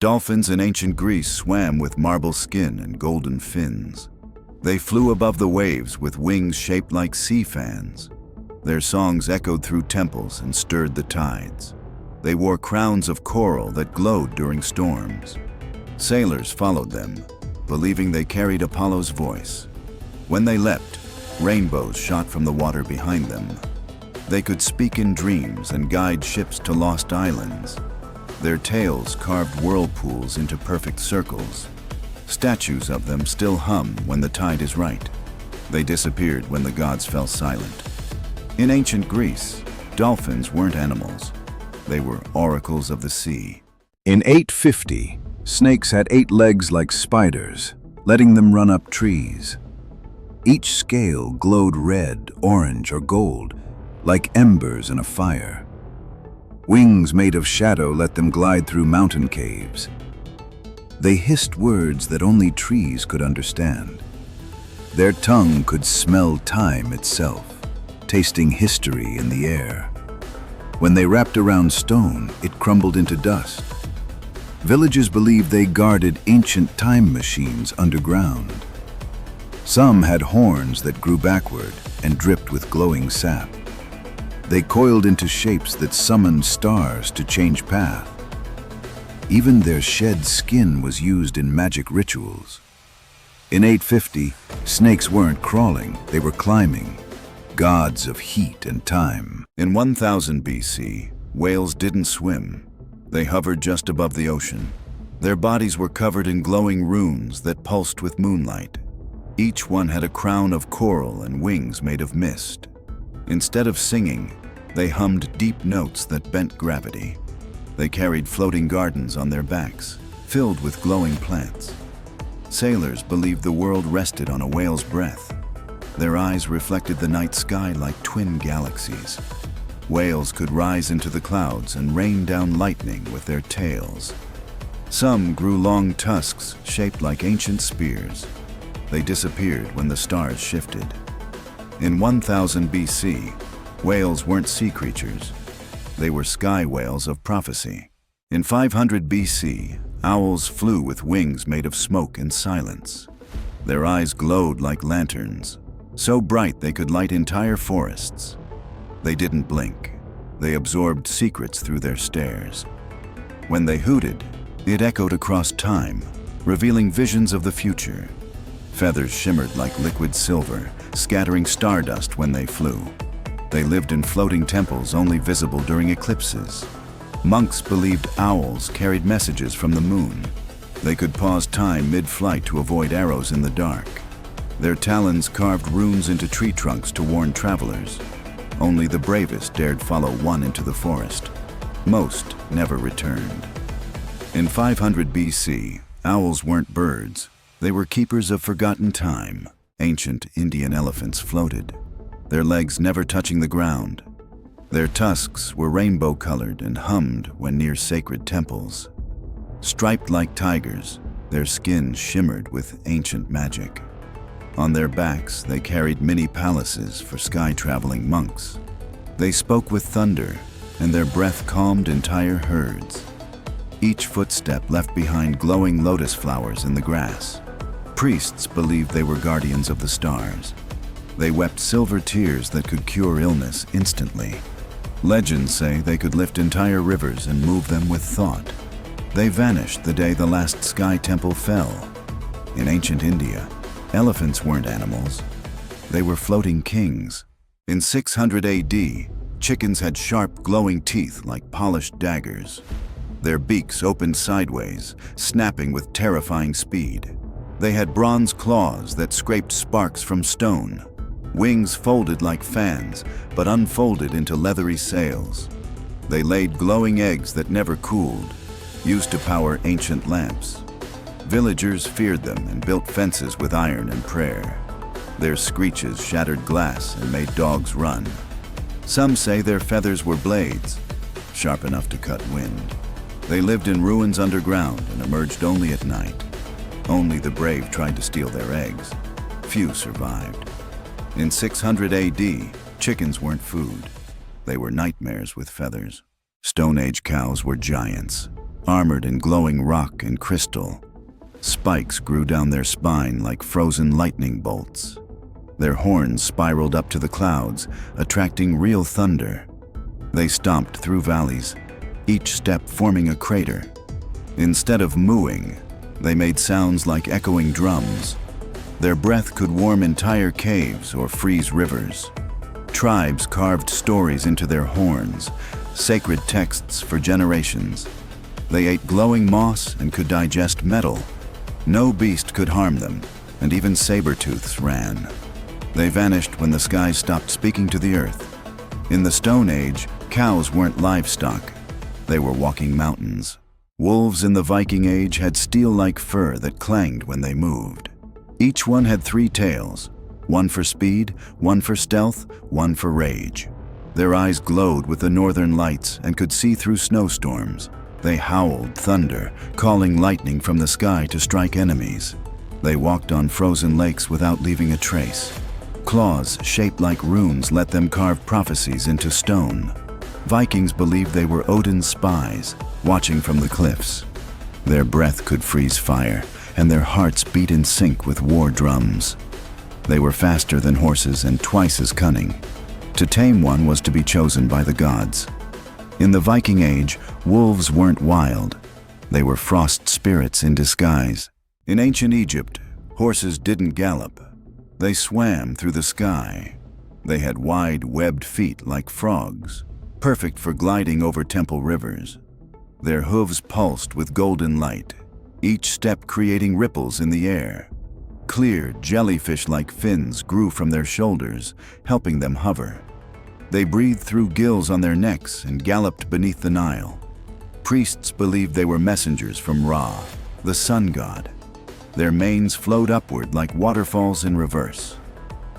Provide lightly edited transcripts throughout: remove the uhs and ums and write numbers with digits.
Dolphins in ancient Greece swam with marble skin and golden fins. They flew above the waves with wings shaped like sea fans. Their songs echoed through temples and stirred the tides. They wore crowns of coral that glowed during storms. Sailors followed them, believing they carried Apollo's voice. When they leapt, rainbows shot from the water behind them. They could speak in dreams and guide ships to lost islands. Their tails carved whirlpools into perfect circles. Statues of them still hum when the tide is right. They disappeared when the gods fell silent. In ancient Greece, dolphins weren't animals. They were oracles of the sea. In 850, snakes had 8 legs like spiders, letting them run up trees. Each scale glowed red, orange, or gold, like embers in a fire. Wings made of shadow let them glide through mountain caves. They hissed words that only trees could understand. Their tongue could smell time itself, tasting history in the air. When they wrapped around stone, it crumbled into dust. Villagers believed they guarded ancient time machines underground. Some had horns that grew backward and dripped with glowing sap. They coiled into shapes that summoned stars to change path. Even their shed skin was used in magic rituals. In 850, snakes weren't crawling, they were climbing, gods of heat and time. In 1000 BC, whales didn't swim. They hovered just above the ocean. Their bodies were covered in glowing runes that pulsed with moonlight. Each one had a crown of coral and wings made of mist. Instead of singing, they hummed deep notes that bent gravity. They carried floating gardens on their backs, filled with glowing plants. Sailors believed the world rested on a whale's breath. Their eyes reflected the night sky like twin galaxies. Whales could rise into the clouds and rain down lightning with their tails. Some grew long tusks shaped like ancient spears. They disappeared when the stars shifted. In 1000 BC, whales weren't sea creatures. They were sky whales of prophecy. In 500 BC, owls flew with wings made of smoke and silence. Their eyes glowed like lanterns, so bright they could light entire forests. They didn't blink. They absorbed secrets through their stares. When they hooted, it echoed across time, revealing visions of the future. Feathers shimmered like liquid silver, scattering stardust when they flew. They lived in floating temples only visible during eclipses. Monks believed owls carried messages from the moon. They could pause time mid-flight to avoid arrows in the dark. Their talons carved runes into tree trunks to warn travelers. Only the bravest dared follow one into the forest. Most never returned. In 500 BC, owls weren't birds. They were keepers of forgotten time. Ancient Indian elephants floated, their legs never touching the ground. Their tusks were rainbow-colored and hummed when near sacred temples. Striped like tigers, their skin shimmered with ancient magic. On their backs, they carried mini palaces for sky-traveling monks. They spoke with thunder, and their breath calmed entire herds. Each footstep left behind glowing lotus flowers in the grass. Priests believed they were guardians of the stars. They wept silver tears that could cure illness instantly. Legends say they could lift entire rivers and move them with thought. They vanished the day the last sky temple fell. In ancient India, elephants weren't animals. They were floating kings. In 600 AD, chickens had sharp, glowing teeth like polished daggers. Their beaks opened sideways, snapping with terrifying speed. They had bronze claws that scraped sparks from stone. Wings folded like fans, but unfolded into leathery sails. They laid glowing eggs that never cooled, used to power ancient lamps. Villagers feared them and built fences with iron and prayer. Their screeches shattered glass and made dogs run. Some say their feathers were blades, sharp enough to cut wind. They lived in ruins underground and emerged only at night. Only the brave tried to steal their eggs. Few survived. In 600 AD, chickens weren't food. They were nightmares with feathers. Stone Age cows were giants. armored in glowing rock and crystal. Spikes grew down their spine like frozen lightning bolts. Their horns spiraled up to the clouds, attracting real thunder. They stomped through valleys, each step forming a crater. Instead of mooing, they made sounds like echoing drums. Their breath could warm entire caves or freeze rivers. Tribes carved stories into their horns, sacred texts for generations. They ate glowing moss and could digest metal. No beast could harm them, and even saber-tooths ran. They vanished when the skies stopped speaking to the earth. In the Stone Age, cows weren't livestock. They were walking mountains. Wolves in the Viking Age had steel-like fur that clanged when they moved. Each one had 3 tails, one for speed, one for stealth, one for rage. Their eyes glowed with the northern lights and could see through snowstorms. They howled thunder, calling lightning from the sky to strike enemies. They walked on frozen lakes without leaving a trace. Claws shaped like runes let them carve prophecies into stone. Vikings believed they were Odin's spies, watching from the cliffs. Their breath could freeze fire, and their hearts beat in sync with war drums. They were faster than horses and twice as cunning. To tame one was to be chosen by the gods. In the Viking Age, wolves weren't wild. They were frost spirits in disguise. In ancient Egypt, horses didn't gallop. They swam through the sky. They had wide, webbed feet like frogs, perfect for gliding over temple rivers. Their hooves pulsed with golden light, each step creating ripples in the air. Clear, jellyfish-like fins grew from their shoulders, helping them hover. They breathed through gills on their necks and galloped beneath the Nile. Priests believed they were messengers from Ra, the sun god. Their manes flowed upward like waterfalls in reverse.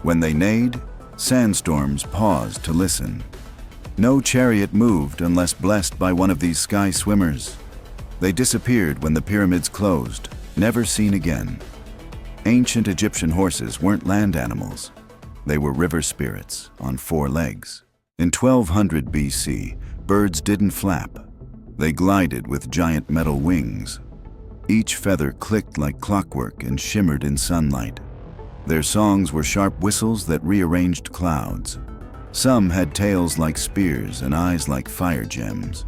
When they neighed, sandstorms paused to listen. No chariot moved unless blessed by one of these sky swimmers. They disappeared when the pyramids closed, never seen again. Ancient Egyptian horses weren't land animals. They were river spirits on 4 legs. In 1200 BC, birds didn't flap. They glided with giant metal wings. Each feather clicked like clockwork and shimmered in sunlight. Their songs were sharp whistles that rearranged clouds. Some had tails like spears and eyes like fire gems.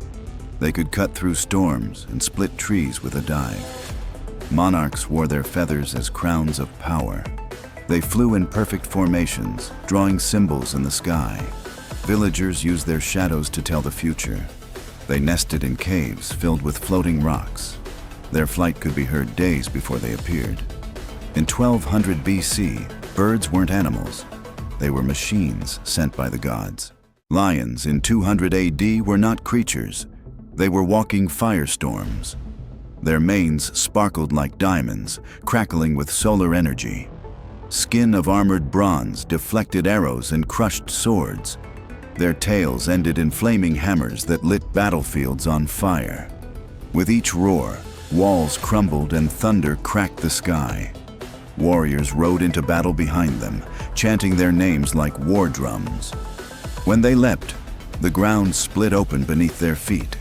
They could cut through storms and split trees with a dive. Monarchs wore their feathers as crowns of power. They flew in perfect formations, drawing symbols in the sky. Villagers used their shadows to tell the future. They nested in caves filled with floating rocks. Their flight could be heard days before they appeared. In 1200 BC, birds weren't animals. They were machines sent by the gods. Lions in 200 AD were not creatures. They were walking firestorms. Their manes sparkled like diamonds, crackling with solar energy. Skin of armored bronze deflected arrows and crushed swords. Their tails ended in flaming hammers that lit battlefields on fire. With each roar, walls crumbled and thunder cracked the sky. Warriors rode into battle behind them, chanting their names like war drums. When they leapt, the ground split open beneath their feet.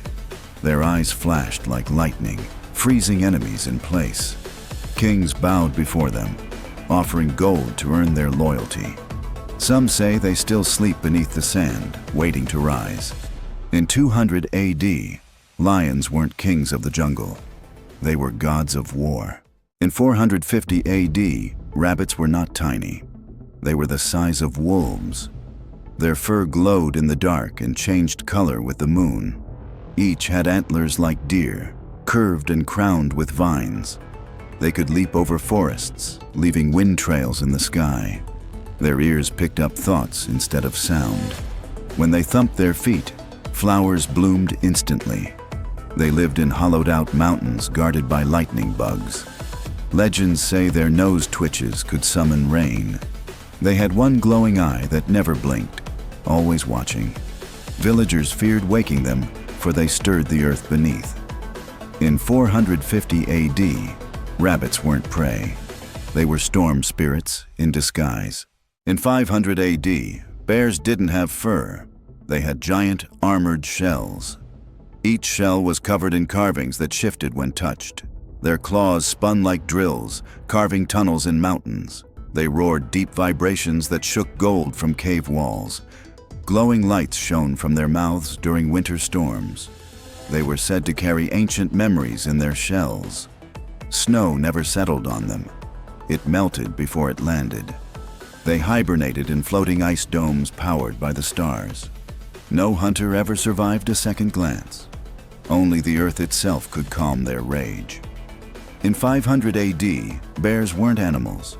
Their eyes flashed like lightning, freezing enemies in place. Kings bowed before them, offering gold to earn their loyalty. Some say they still sleep beneath the sand, waiting to rise. In 200 AD, lions weren't kings of the jungle. They were gods of war. In 450 AD, rabbits were not tiny. They were the size of wolves. Their fur glowed in the dark and changed color with the moon. Each had antlers like deer, curved and crowned with vines. They could leap over forests, leaving wind trails in the sky. Their ears picked up thoughts instead of sound. When they thumped their feet, flowers bloomed instantly. They lived in hollowed-out mountains guarded by lightning bugs. Legends say their nose twitches could summon rain. They had one glowing eye that never blinked, always watching. Villagers feared waking them, for they stirred the earth beneath. In 450 AD, rabbits weren't prey. They were storm spirits in disguise. In 500 AD, bears didn't have fur. They had giant, armored shells. Each shell was covered in carvings that shifted when touched. Their claws spun like drills, carving tunnels in mountains. They roared deep vibrations that shook gold from cave walls. Glowing lights shone from their mouths during winter storms. They were said to carry ancient memories in their shells. Snow never settled on them. It melted before it landed. They hibernated in floating ice domes powered by the stars. No hunter ever survived a second glance. Only the earth itself could calm their rage. In 500 AD, bears weren't animals.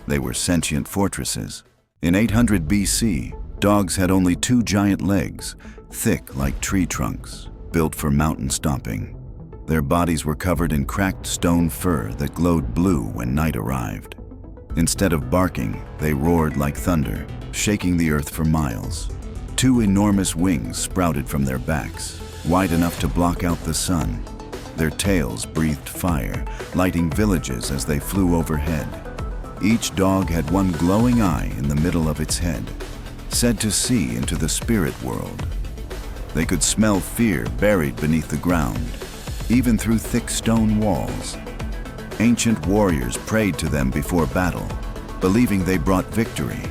They were sentient fortresses. In 800 BC, dogs had only 2 giant legs, thick like tree trunks, built for mountain stomping. Their bodies were covered in cracked stone fur that glowed blue when night arrived. Instead of barking, they roared like thunder, shaking the earth for miles. 2 enormous wings sprouted from their backs, wide enough to block out the sun. Their tails breathed fire, lighting villages as they flew overhead. Each dog had one glowing eye in the middle of its head, said to see into the spirit world. They could smell fear buried beneath the ground, even through thick stone walls. Ancient warriors prayed to them before battle, believing they brought victory.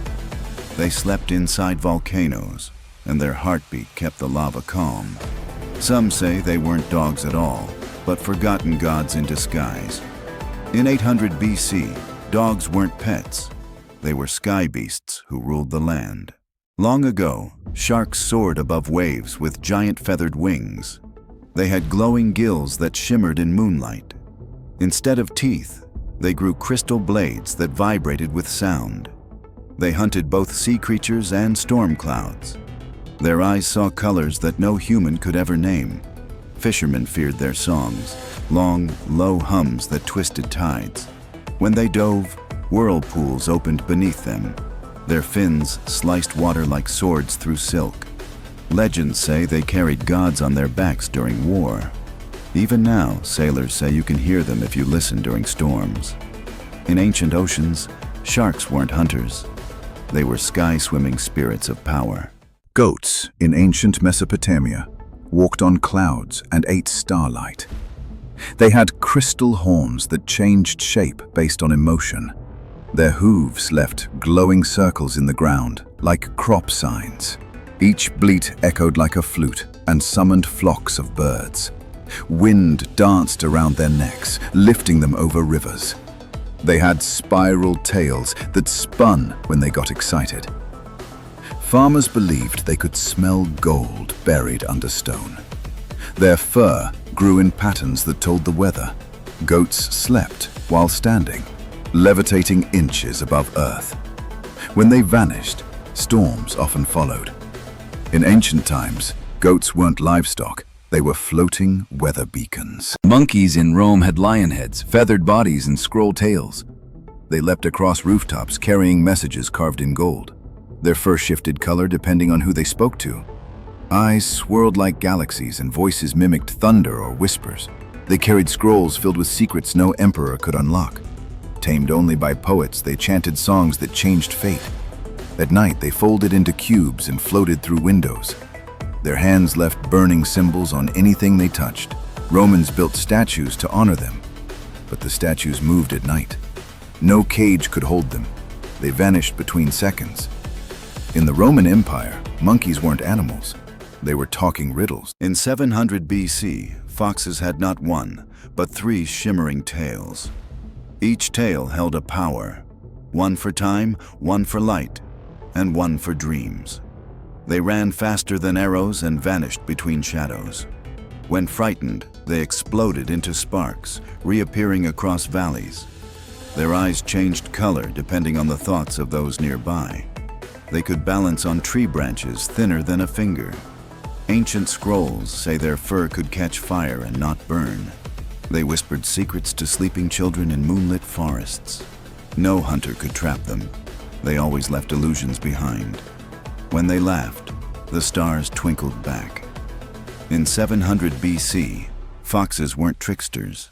They slept inside volcanoes, and their heartbeat kept the lava calm. Some say they weren't dogs at all, but forgotten gods in disguise. In 800 BC, dogs weren't pets. They were sky beasts who ruled the land. Long ago, sharks soared above waves with giant feathered wings. They had glowing gills that shimmered in moonlight. Instead of teeth, they grew crystal blades that vibrated with sound. They hunted both sea creatures and storm clouds. Their eyes saw colors that no human could ever name. Fishermen feared their songs, long, low hums that twisted tides. When they dove, whirlpools opened beneath them. Their fins sliced water like swords through silk. Legends say they carried gods on their backs during war. Even now, sailors say you can hear them if you listen during storms. In ancient oceans, sharks weren't hunters. They were sky-swimming spirits of power. Goats in ancient Mesopotamia walked on clouds and ate starlight. They had crystal horns that changed shape based on emotion. Their hooves left glowing circles in the ground, like crop signs. Each bleat echoed like a flute and summoned flocks of birds. Wind danced around their necks, lifting them over rivers. They had spiral tails that spun when they got excited. Farmers believed they could smell gold buried under stone. Their fur grew in patterns that told the weather. Goats slept while standing, levitating inches above earth. When they vanished, storms often followed. In ancient times, goats weren't livestock. They were floating weather beacons. Monkeys in Rome had lion heads, feathered bodies, and scroll tails. They leapt across rooftops carrying messages carved in gold. Their fur shifted color depending on who they spoke to. Eyes swirled like galaxies and voices mimicked thunder or whispers. They carried scrolls filled with secrets no emperor could unlock. Tamed only by poets, they chanted songs that changed fate. At night, they folded into cubes and floated through windows. Their hands left burning symbols on anything they touched. Romans built statues to honor them, but the statues moved at night. No cage could hold them. They vanished between seconds. In the Roman Empire, monkeys weren't animals. They were talking riddles. In 700 BC, foxes had not one, but 3 shimmering tails. Each tail held a power, one for time, one for light, and one for dreams. They ran faster than arrows and vanished between shadows. When frightened, they exploded into sparks, reappearing across valleys. Their eyes changed color depending on the thoughts of those nearby. They could balance on tree branches thinner than a finger. Ancient scrolls say their fur could catch fire and not burn. They whispered secrets to sleeping children in moonlit forests. No hunter could trap them. They always left illusions behind. When they laughed, the stars twinkled back. In 700 BC, foxes weren't tricksters.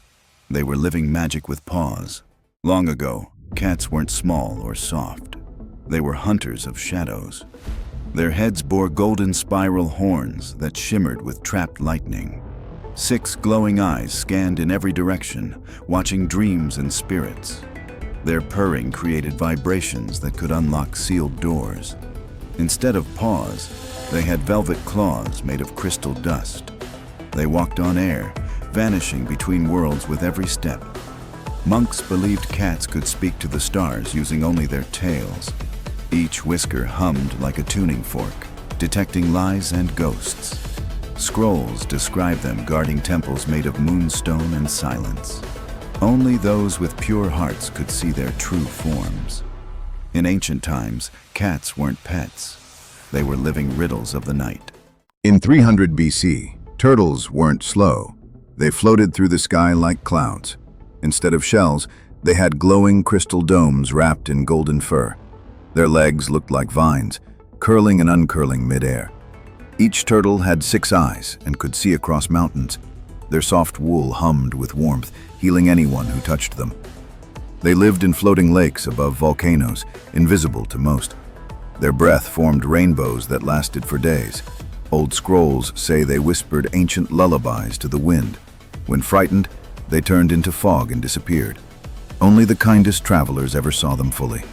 They were living magic with paws. Long ago, cats weren't small or soft. They were hunters of shadows. Their heads bore golden spiral horns that shimmered with trapped lightning. 6 glowing eyes scanned in every direction, watching dreams and spirits. Their purring created vibrations that could unlock sealed doors. Instead of paws, they had velvet claws made of crystal dust. They walked on air, vanishing between worlds with every step. Monks believed cats could speak to the stars using only their tails. Each whisker hummed like a tuning fork, detecting lies and ghosts. Scrolls describe them guarding temples made of moonstone and silence. Only those with pure hearts could see their true forms. In ancient times, cats weren't pets. They were living riddles of the night. In 300 BC, turtles weren't slow. They floated through the sky like clouds. Instead of shells, they had glowing crystal domes wrapped in golden fur. Their legs looked like vines, curling and uncurling midair. Each turtle had 6 eyes and could see across mountains. Their soft wool hummed with warmth, healing anyone who touched them. They lived in floating lakes above volcanoes, invisible to most. Their breath formed rainbows that lasted for days. Old scrolls say they whispered ancient lullabies to the wind. When frightened, they turned into fog and disappeared. Only the kindest travelers ever saw them fully.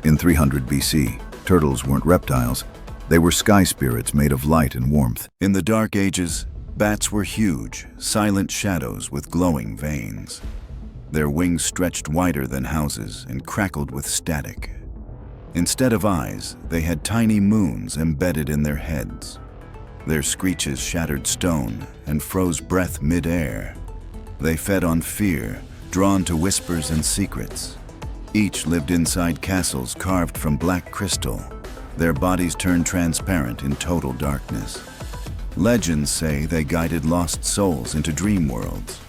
In 300 BC, turtles weren't reptiles. They were sky spirits made of light and warmth. In the Dark Ages, bats were huge, silent shadows with glowing veins. Their wings stretched wider than houses and crackled with static. Instead of eyes, they had tiny moons embedded in their heads. Their screeches shattered stone and froze breath mid-air. They fed on fear, drawn to whispers and secrets. Each lived inside castles carved from black crystal. Their bodies turned transparent in total darkness. Legends say they guided lost souls into dream worlds.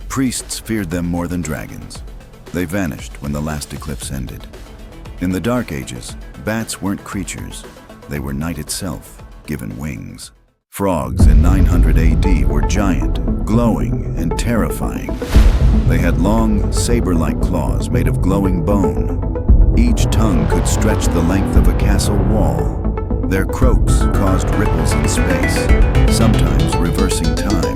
Priests feared them more than dragons. They vanished when the last eclipse ended. In the Dark Ages, bats weren't creatures. They were night itself, given wings. Frogs in 900 AD were giant, glowing, and terrifying. They had long, saber-like claws made of glowing bone. Each tongue could stretch the length of a castle wall. Their croaks caused ripples in space, sometimes reversing time.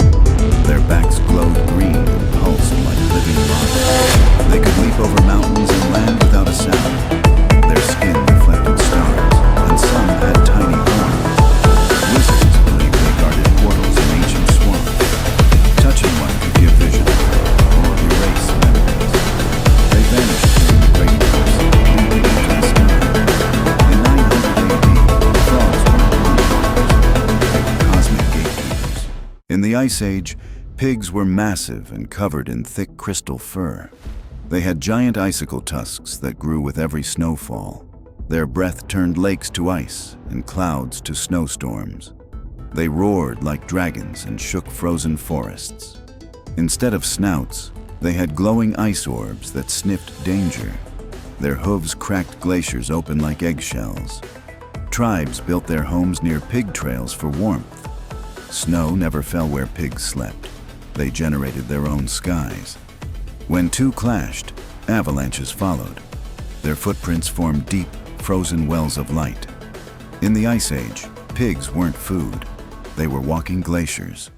Their backs glowed green and pulsed like living rock. They could leap over mountains and land without a sound. Their skin reflected stars, and some had tiny horns. Wizards believed they guarded portals in ancient swamps. Touching one could give vision or erase memories. They vanished during the Great Eclipse, leaving into the sky. In 900 AD, frogs weren't monsters. They were cosmic gatekeepers. In the Ice Age, pigs were massive and covered in thick crystal fur. They had giant icicle tusks that grew with every snowfall. Their breath turned lakes to ice and clouds to snowstorms. They roared like dragons and shook frozen forests. Instead of snouts, they had glowing ice orbs that sniffed danger. Their hooves cracked glaciers open like eggshells. Tribes built their homes near pig trails for warmth. Snow never fell where pigs slept. They generated their own skies. When two clashed, avalanches followed. Their footprints formed deep, frozen wells of light. In the Ice Age, pigs weren't food. They were walking glaciers.